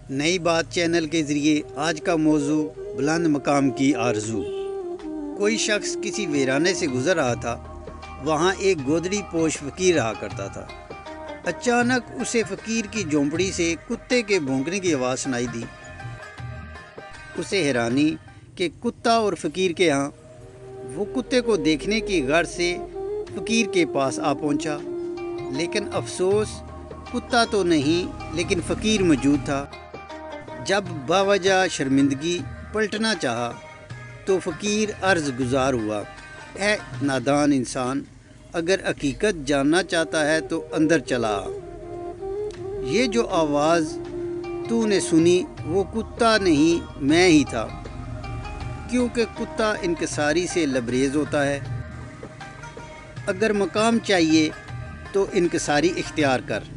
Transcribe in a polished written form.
नई बात चैनल के ज़रिए आज का मौजू बुलंद मकाम की आरज़ू। कोई शख्स किसी वीराने से गुज़र रहा था। वहाँ एक गोदड़ी पोश फ़कीर रहा करता था। अचानक उसे फ़कीर की झोंपड़ी से कुत्ते के भौंकने की आवाज़ सुनाई दी। उसे हैरानी कि कुत्ता और फ़कीर के यहाँ। वो कुत्ते को देखने की गर्ज से फ़कीर के पास आ पहुँचा, लेकिन अफसोस कुत्ता तो नहीं लेकिन फ़कीर मौजूद था। जब बावजह शर्मिंदगी पलटना चाहा तो फ़कीर अर्ज़ गुज़ार हुआ, ए नादान इंसान, अगर हकीकत जानना चाहता है तो अंदर चला आ। ये जो आवाज़ तूने सुनी वो कुत्ता नहीं मैं ही था, क्योंकि कुत्ता इनकिसारी से लबरेज़ होता है। अगर मकाम चाहिए तो इनकिसारी इख्तियार कर।